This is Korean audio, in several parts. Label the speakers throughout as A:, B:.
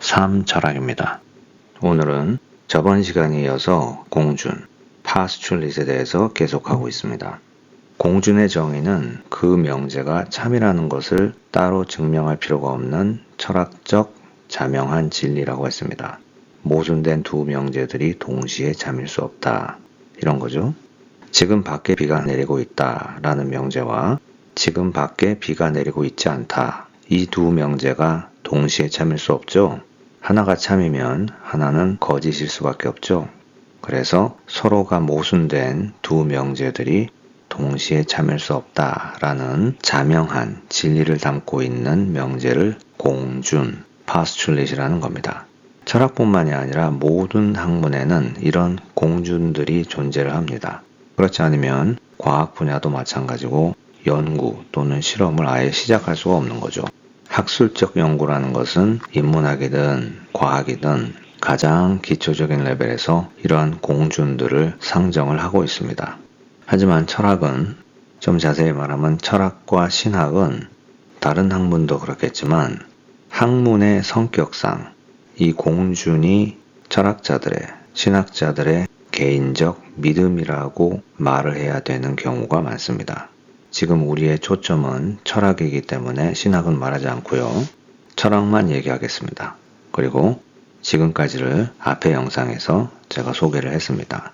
A: 3철학입니다. 오늘은 저번 시간에 이어서 공준, 파스출릿에 대해서 계속하고 있습니다. 공준의 정의는 그 명제가 참이라는 것을 따로 증명할 필요가 없는 철학적 자명한 진리라고 했습니다. 모순된 두 명제들이 동시에 참일 수 없다. 이런 거죠. 지금 밖에 비가 내리고 있다 라는 명제와 지금 밖에 비가 내리고 있지 않다. 이 두 명제가 동시에 참일 수 없죠. 하나가 참이면 하나는 거짓일 수밖에 없죠. 그래서 서로가 모순된 두 명제들이 동시에 참일 수 없다라는 자명한 진리를 담고 있는 명제를 공준, 파스출릿이라는 겁니다. 철학뿐만이 아니라 모든 학문에는 이런 공준들이 존재를 합니다. 그렇지 않으면 과학 분야도 마찬가지고 연구 또는 실험을 아예 시작할 수가 없는 거죠. 학술적 연구라는 것은 인문학이든 과학이든 가장 기초적인 레벨에서 이러한 공준들을 상정을 하고 있습니다. 하지만 철학은, 좀 자세히 말하면 철학과 신학은 다른 학문도 그렇겠지만 학문의 성격상 이 공준이 철학자들의, 신학자들의 개인적 믿음이라고 말을 해야 되는 경우가 많습니다. 지금 우리의 초점은 철학이기 때문에 신학은 말하지 않고요. 철학만 얘기하겠습니다. 그리고 지금까지를 앞의 영상에서 제가 소개를 했습니다.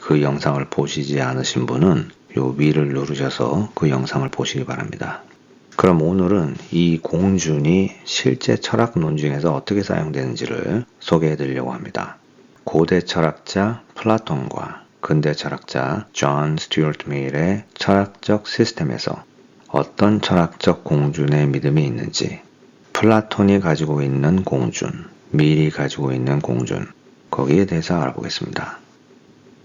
A: 그 영상을 보시지 않으신 분은 요 위를 누르셔서 그 영상을 보시기 바랍니다. 그럼 오늘은 이 공준이 실제 철학 논중에서 어떻게 사용되는지를 소개해 드리려고 합니다. 고대 철학자 플라톤과 근대 철학자 존 스튜어트 밀의 철학적 시스템에서 어떤 철학적 공준의 믿음이 있는지, 플라톤이 가지고 있는 공준, 밀이 가지고 있는 공준, 거기에 대해서 알아보겠습니다.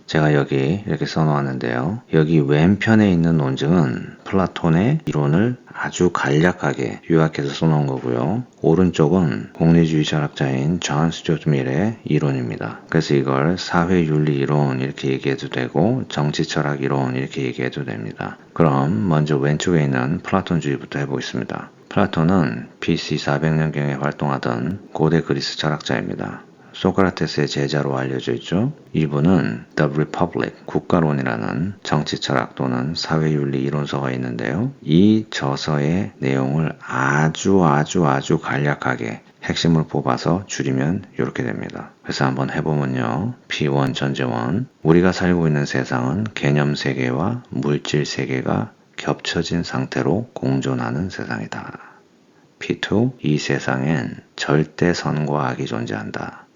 A: 제가 여기 이렇게 써놓았는데요. 여기 왼편에 있는 논증은 플라톤의 이론을 아주 간략하게 요약해서 써놓은 거고요. 오른쪽은 공리주의 철학자인 존 스튜어트 밀의 이론입니다. 그래서 이걸 사회윤리 이론 이렇게 얘기해도 되고 정치철학 이론 이렇게 얘기해도 됩니다. 그럼 먼저 왼쪽에 있는 플라톤주의부터 해보겠습니다. 플라톤은 BC 400년경에 활동하던 고대 그리스 철학자입니다. 소크라테스의 제자로 알려져 있죠. 이분은 The Republic, 국가론이라는 정치철학 또는 사회윤리 이론서가 있는데요. 이 저서의 내용을 아주 간략하게 핵심을 뽑아서 줄이면 이렇게 됩니다. 그래서 한번 해보면요. P1 전제원, 우리가 살고 있는 세상은 개념 세계와 물질 세계가 겹쳐진 상태로 공존하는 세상이다. P2, 이 세상엔 절대 선과 악이 존재한다.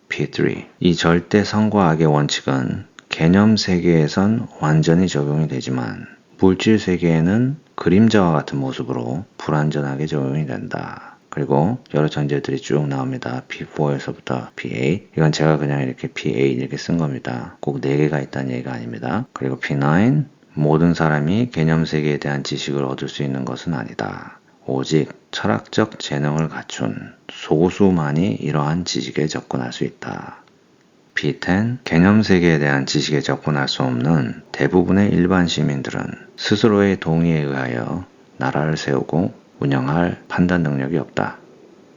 A: P3. 이 절대 선과 악의 원칙은 개념 세계에선 완전히 적용이 되지만 물질 세계에는 그림자와 같은 모습으로 불완전하게 적용이 된다. 그리고 여러 전제들이 쭉 나옵니다. P4에서부터 P8. 이건 제가 그냥 이렇게 P8 이렇게 쓴 겁니다. 꼭 4개가 있다는 얘기가 아닙니다. 그리고 P9. 모든 사람이 개념 세계에 대한 지식을 얻을 수 있는 것은 아니다. 오직 철학적 재능을 갖춘 소수만이 이러한 지식에 접근할 수 있다. P10. 개념 세계에 대한 지식에 접근할 수 없는 대부분의 일반 시민들은 스스로의 동의에 의하여 나라를 세우고 운영할 판단 능력이 없다.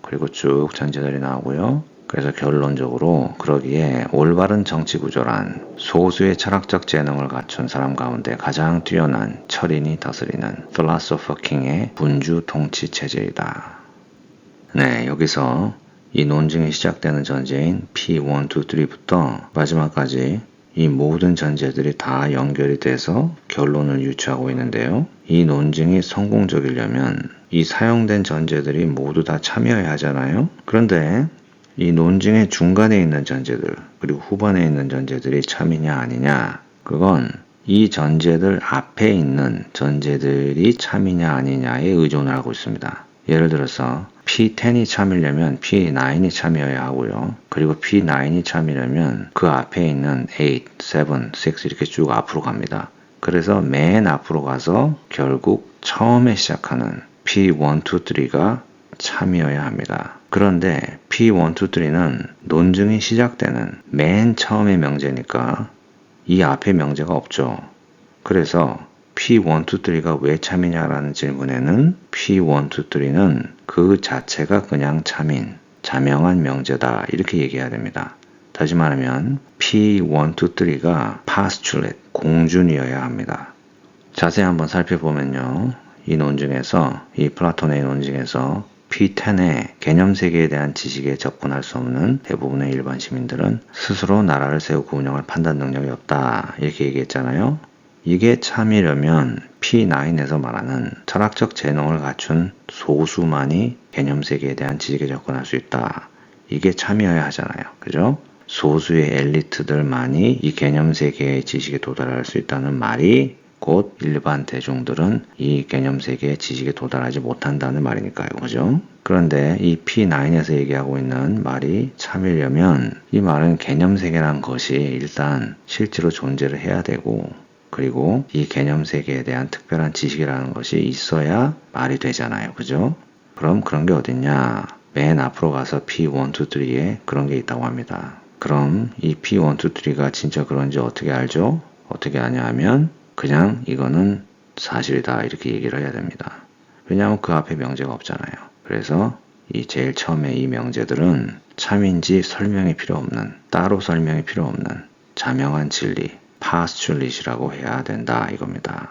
A: 그리고 쭉 전제들이 나오고요. 그래서 결론적으로 그러기에 올바른 정치 구조란 소수의 철학적 재능을 갖춘 사람 가운데 가장 뛰어난 철인이 다스리는 필로소퍼 킹의 군주 통치 체제이다. 네, 여기서 이 논증이 시작되는 전제인 P1, 2, 3부터 마지막까지 이 모든 전제들이 다 연결이 돼서 결론을 유추하고 있는데요. 이 논증이 성공적이려면 이 사용된 전제들이 모두 다 참여해야 하잖아요. 그런데 이 논증의 중간에 있는 전제들 그리고 후반에 있는 전제들이 참이냐 아니냐, 그건 이 전제들 앞에 있는 전제들이 참이냐 아니냐에 의존을 하고 있습니다. 예를 들어서 P10이 참이려면 P9이 참여해야 하고요. 그리고 P9이 참이려면 그 앞에 있는 8, 7, 6 이렇게 쭉 앞으로 갑니다. 그래서 맨 앞으로 가서 결국 처음에 시작하는 P1, 2, 3가 참여해야 합니다. 그런데 P1, 2, 3는 논증이 시작되는 맨 처음의 명제니까 이 앞에 명제가 없죠. 그래서 P1, 2, 3가 왜 참이냐라는 질문에는 P1, 2, 3는 그 자체가 그냥 참인, 자명한 명제다 이렇게 얘기해야 됩니다. 다시 말하면 P1, 2, 3가 postulate, 공준이어야 합니다. 자세히 한번 살펴보면요. 이 논증에서, 이 플라톤의 논증에서 P10의 개념세계에 대한 지식에 접근할 수 없는 대부분의 일반 시민들은 스스로 나라를 세우고 운영할 판단 능력이 없다 이렇게 얘기했잖아요. 이게 참이려면 P9에서 말하는 철학적 재능을 갖춘 소수만이 개념세계에 대한 지식에 접근할 수 있다. 이게 참이어야 하잖아요. 그죠? 소수의 엘리트들만이 이 개념세계의 지식에 도달할 수 있다는 말이 곧 일반 대중들은 이 개념세계의 지식에 도달하지 못한다는 말이니까요. 그죠? 그런데 이 P9에서 얘기하고 있는 말이 참이려면 이 말은 개념세계란 것이 일단 실제로 존재를 해야 되고 그리고 이 개념세계에 대한 특별한 지식이라는 것이 있어야 말이 되잖아요. 그죠? 그럼 그런 게 어딨냐? 맨 앞으로 가서 P1, 2, 3에 그런 게 있다고 합니다. 그럼 이 P1, 2, 3가 진짜 그런지 어떻게 알죠? 어떻게 아냐 하면 그냥 이거는 사실이다 이렇게 얘기를 해야 됩니다. 왜냐하면 그 앞에 명제가 없잖아요. 그래서 이 제일 처음에 이 명제들은 참인지 설명이 필요 없는, 따로 설명이 필요 없는 자명한 진리, postulate이라고 해야 된다 이겁니다.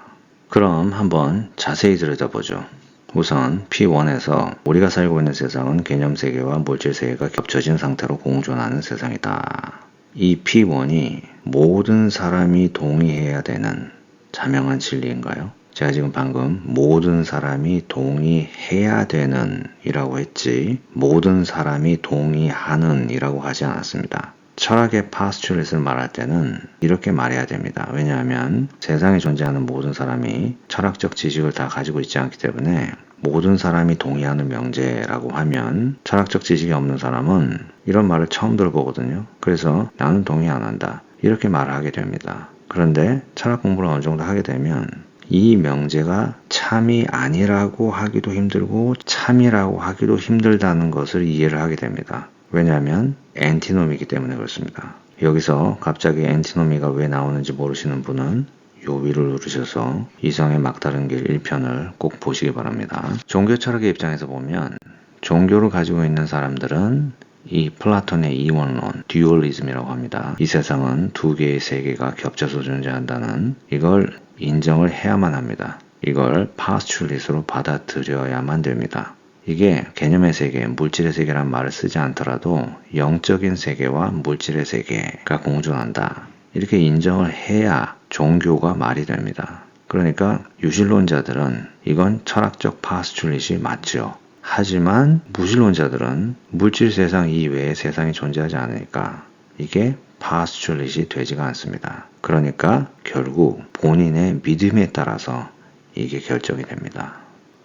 A: 그럼 한번 자세히 들여다보죠. 우선 P1에서 우리가 살고 있는 세상은 개념세계와 물질세계가 겹쳐진 상태로 공존하는 세상이다. 이 P1이 모든 사람이 동의해야 되는 자명한 진리인가요? 제가 지금 방금 모든 사람이 동의해야 되는 이라고 했지 모든 사람이 동의하는 이라고 하지 않았습니다. 철학의 postulate를 말할 때는 이렇게 말해야 됩니다. 왜냐하면 세상에 존재하는 모든 사람이 철학적 지식을 다 가지고 있지 않기 때문에 모든 사람이 동의하는 명제라고 하면 철학적 지식이 없는 사람은 이런 말을 처음 들어보거든요. 그래서 나는 동의 안 한다. 이렇게 말을 하게 됩니다. 그런데 철학 공부를 어느 정도 하게 되면 이 명제가 참이 아니라고 하기도 힘들고 참이라고 하기도 힘들다는 것을 이해를 하게 됩니다. 왜냐하면 엔티노미이기 때문에 그렇습니다. 여기서 갑자기 엔티노미가 왜 나오는지 모르시는 분은 요 위를 누르셔서 이성의 막다른 길 1편을 꼭 보시기 바랍니다. 종교 철학의 입장에서 보면 종교를 가지고 있는 사람들은 이 플라톤의 이원론, 듀얼리즘이라고 합니다. 이 세상은 두 개의 세계가 겹쳐서 존재한다는 이걸 인정을 해야만 합니다. 이걸 postulate로 받아들여야만 됩니다. 이게 개념의 세계, 물질의 세계란 말을 쓰지 않더라도 영적인 세계와 물질의 세계가 공존한다. 이렇게 인정을 해야 종교가 말이 됩니다. 그러니까 유실론자들은 이건 철학적 postulate이 맞죠. 하지만 무신론자들은 물질 세상 이외의 세상이 존재하지 않으니까 이게 postulate이 되지가 않습니다. 그러니까 결국 본인의 믿음에 따라서 이게 결정이 됩니다.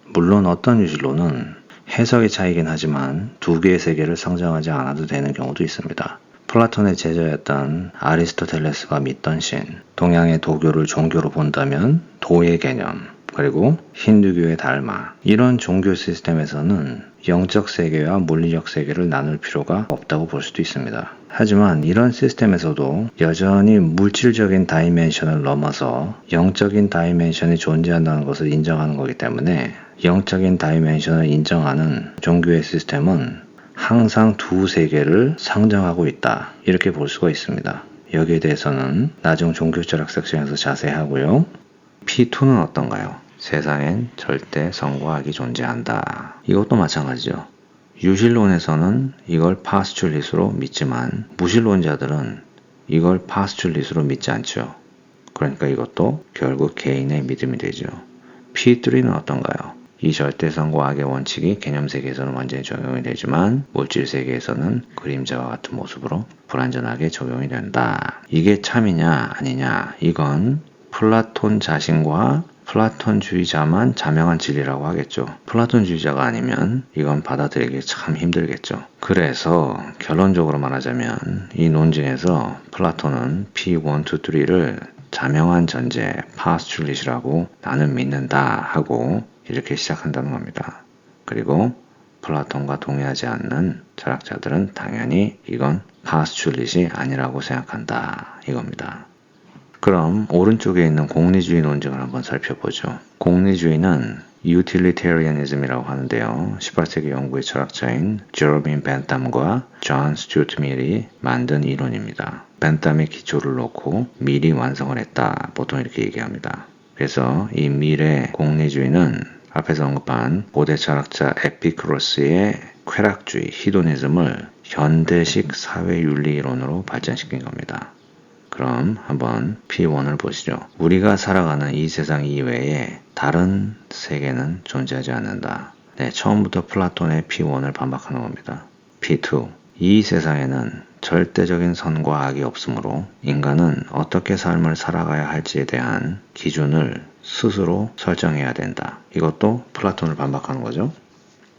A: 물론 어떤 유실론은 해석의 차이긴 하지만 두 개의 세계를 상정하지 않아도 되는 경우도 있습니다. 플라톤의 제자였던 아리스토텔레스가 믿던 신, 동양의 도교를 종교로 본다면 도의 개념, 그리고 힌두교의 달마, 이런 종교 시스템에서는 영적 세계와 물리적 세계를 나눌 필요가 없다고 볼 수도 있습니다. 하지만 이런 시스템에서도 여전히 물질적인 다이멘션을 넘어서 영적인 다이멘션이 존재한다는 것을 인정하는 거기 때문에 영적인 다이멘션을 인정하는 종교의 시스템은 항상 두 세계를 상정하고 있다. 이렇게 볼 수가 있습니다. 여기에 대해서는 나중 종교철학 섹션에서 자세히 하고요. P2는 어떤가요? 세상엔 절대 선과 악이 존재한다. 이것도 마찬가지죠. 유실론에서는 이걸 postulate로 믿지만 무신론자들은 이걸 postulate로 믿지 않죠. 그러니까 이것도 결국 개인의 믿음이 되죠. P3는 어떤가요? 이 절대선과 악의 원칙이 개념세계에서는 완전히 적용이 되지만 물질세계에서는 그림자와 같은 모습으로 불완전하게 적용이 된다. 이게 참이냐 아니냐 이건 플라톤 자신과 플라톤주의자만 자명한 진리라고 하겠죠. 플라톤주의자가 아니면 이건 받아들이기 참 힘들겠죠. 그래서 결론적으로 말하자면 이 논증에서 플라톤은 P1, 2, 3를 자명한 전제, postulate이라고 나는 믿는다 하고 이렇게 시작한다는 겁니다. 그리고 플라톤과 동의하지 않는 철학자들은 당연히 이건 postulate이 아니라고 생각한다 이겁니다. 그럼 오른쪽에 있는 공리주의 논증을 한번 살펴보죠. 공리주의는 utilitarianism이라고 하는데요. 18세기 영국의 철학자인 제러미 벤탐과 존 스튜어트 밀이 만든 이론입니다. 벤탐의 기초를 놓고 밀이 완성을 했다. 보통 이렇게 얘기합니다. 그래서 이 밀의 공리주의는 앞에서 언급한 고대 철학자 에피쿠로스의 쾌락주의, 히도니즘을 현대식 사회윤리 이론으로 발전시킨 겁니다. 그럼 한번 P1을 보시죠. 우리가 살아가는 이 세상 이외에 다른 세계는 존재하지 않는다. 네, 처음부터 플라톤의 P1을 반박하는 겁니다. P2, 이 세상에는 절대적인 선과 악이 없으므로 인간은 어떻게 삶을 살아가야 할지에 대한 기준을 스스로 설정해야 된다. 이것도 플라톤을 반박하는 거죠.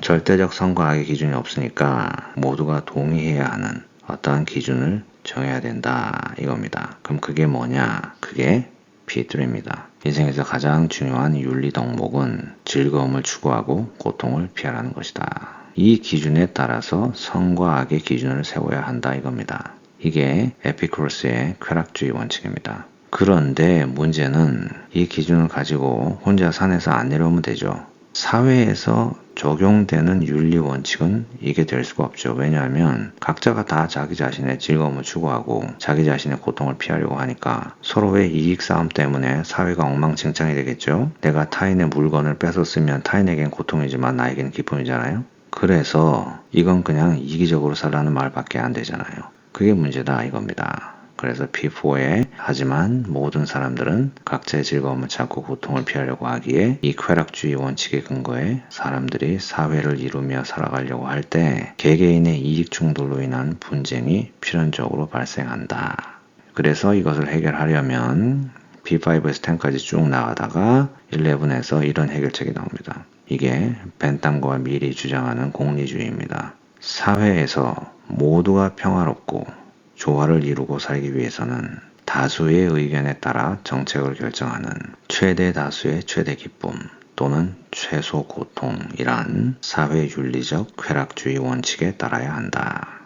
A: 절대적 선과 악의 기준이 없으니까 모두가 동의해야 하는 어떠한 기준을 정해야 된다 이겁니다. 그럼 그게 뭐냐? 그게 P3입니다. 인생에서 가장 중요한 윤리 덕목은 즐거움을 추구하고 고통을 피하라는 것이다. 이 기준에 따라서 선과 악의 기준을 세워야 한다 이겁니다. 이게 에피쿠로스의 쾌락주의 원칙입니다. 그런데 문제는 이 기준을 가지고 혼자 산에서 안 내려오면 되죠. 사회에서 적용되는 윤리 원칙은 이게 될 수가 없죠. 왜냐하면 각자가 다 자기 자신의 즐거움을 추구하고 자기 자신의 고통을 피하려고 하니까 서로의 이익 싸움 때문에 사회가 엉망진창이 되겠죠. 내가 타인의 물건을 뺏었으면 타인에겐 고통이지만 나에겐 기쁨이잖아요. 그래서 이건 그냥 이기적으로 살라는 말밖에 안 되잖아요. 그게 문제다 이겁니다. 그래서 P4에 하지만 모든 사람들은 각자의 즐거움을 찾고 고통을 피하려고 하기에 이 쾌락주의 원칙의 근거에 사람들이 사회를 이루며 살아가려고 할 때 개개인의 이익 충돌로 인한 분쟁이 필연적으로 발생한다. 그래서 이것을 해결하려면 P5에서 10까지 쭉 나가다가 11에서 이런 해결책이 나옵니다. 이게 벤탐과 밀이 주장하는 공리주의입니다. 사회에서 모두가 평화롭고 조화를 이루고 살기 위해서는 다수의 의견에 따라 정책을 결정하는 최대 다수의 최대 기쁨 또는 최소 고통이란 사회윤리적 쾌락주의 원칙에 따라야 한다.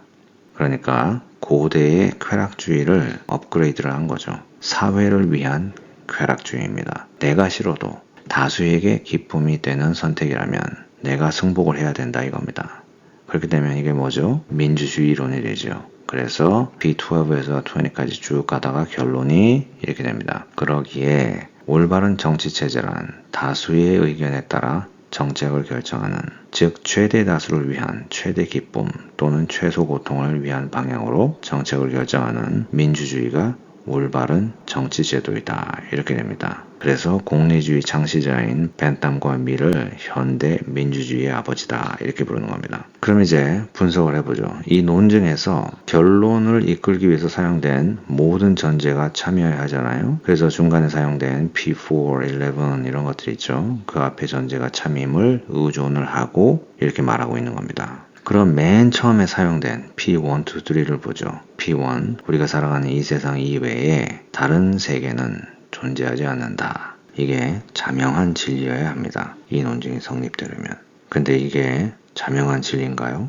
A: 그러니까 고대의 쾌락주의를 업그레이드를 한 거죠. 사회를 위한 쾌락주의입니다. 내가 싫어도 다수에게 기쁨이 되는 선택이라면 내가 승복을 해야 된다 이겁니다. 그렇게 되면 이게 뭐죠? 민주주의 이론이 되죠. 그래서 B12에서 20까지 쭉 가다가 결론이 이렇게 됩니다. 그러기에 올바른 정치체제란 다수의 의견에 따라 정책을 결정하는, 즉 최대 다수를 위한 최대 기쁨 또는 최소 고통을 위한 방향으로 정책을 결정하는 민주주의가 올바른 정치제도이다. 이렇게 됩니다. 그래서 공리주의 창시자인 벤탐과 밀을 현대 민주주의의 아버지다 이렇게 부르는 겁니다. 그럼 이제 분석을 해보죠. 이 논증에서 결론을 이끌기 위해서 사용된 모든 전제가 참여해야 하잖아요. 그래서 중간에 사용된 P4, 11 이런 것들이 있죠. 그 앞에 전제가 참임을 의존을 하고 이렇게 말하고 있는 겁니다. 그럼 맨 처음에 사용된 P1, 2, 3를 보죠. P1, 우리가 살아가는 이 세상 이외에 다른 세계는 존재하지 않는다. 이게 자명한 진리여야 합니다. 이 논증이 성립되려면. 근데 이게 자명한 진리인가요?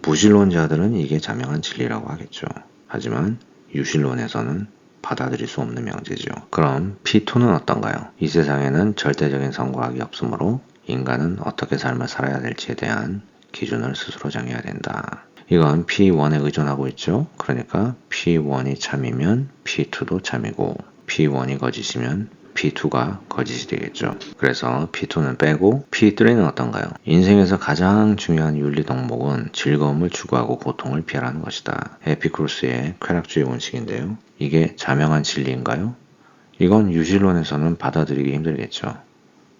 A: 무신론자들은 이게 자명한 진리라고 하겠죠. 하지만 유신론에서는 받아들일 수 없는 명제죠. 그럼 P2는 어떤가요? 이 세상에는 절대적인 선과 악이 없으므로 인간은 어떻게 삶을 살아야 될지에 대한 기준을 스스로 정해야 된다. 이건 P1에 의존하고 있죠. 그러니까 P1이 참이면 P2도 참이고 P1이 거짓이면 P2가 거짓이 되겠죠. 그래서 P2는 빼고 P3는 어떤가요? 인생에서 가장 중요한 윤리 덕목은 즐거움을 추구하고 고통을 피하라는 것이다. 에피쿠로스의 쾌락주의 원칙인데요. 이게 자명한 진리인가요? 이건 유신론에서는 받아들이기 힘들겠죠.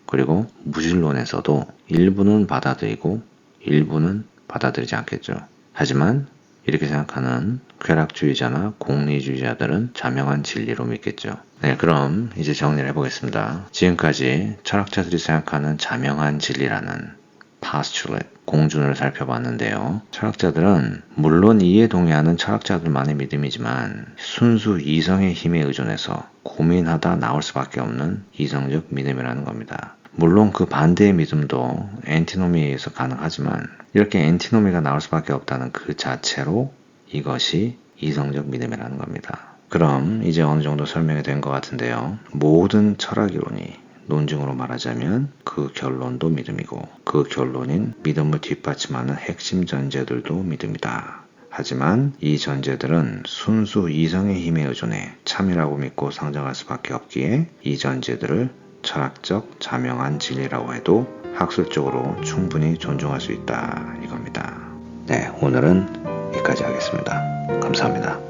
A: 그리고 무신론에서도 일부는 받아들이고 일부는 받아들이지 않겠죠. 하지만 이렇게 생각하는 쾌락주의자나 공리주의자들은 자명한 진리로 믿겠죠. 네, 그럼 이제 정리를 해보겠습니다. 지금까지 철학자들이 생각하는 자명한 진리라는 postulate, 공준을 살펴봤는데요. 철학자들은 물론 이에 동의하는 철학자들만의 믿음이지만 순수 이성의 힘에 의존해서 고민하다 나올 수밖에 없는 이성적 믿음이라는 겁니다. 물론 그 반대의 믿음도 엔티노미에 의해서 가능하지만 이렇게 엔티노미가 나올 수밖에 없다는 그 자체로 이것이 이성적 믿음이라는 겁니다. 그럼 이제 어느 정도 설명이 된 것 같은데요. 모든 철학 이론이 논증으로 말하자면 그 결론도 믿음이고 그 결론인 믿음을 뒷받침하는 핵심 전제들도 믿음이다. 하지만 이 전제들은 순수 이성의 힘에 의존해 참이라고 믿고 상정할 수밖에 없기에 이 전제들을 철학적 자명한 진리라고 해도 학술적으로 충분히 존중할 수 있다 이겁니다. 네, 오늘은 여기까지 하겠습니다. 감사합니다.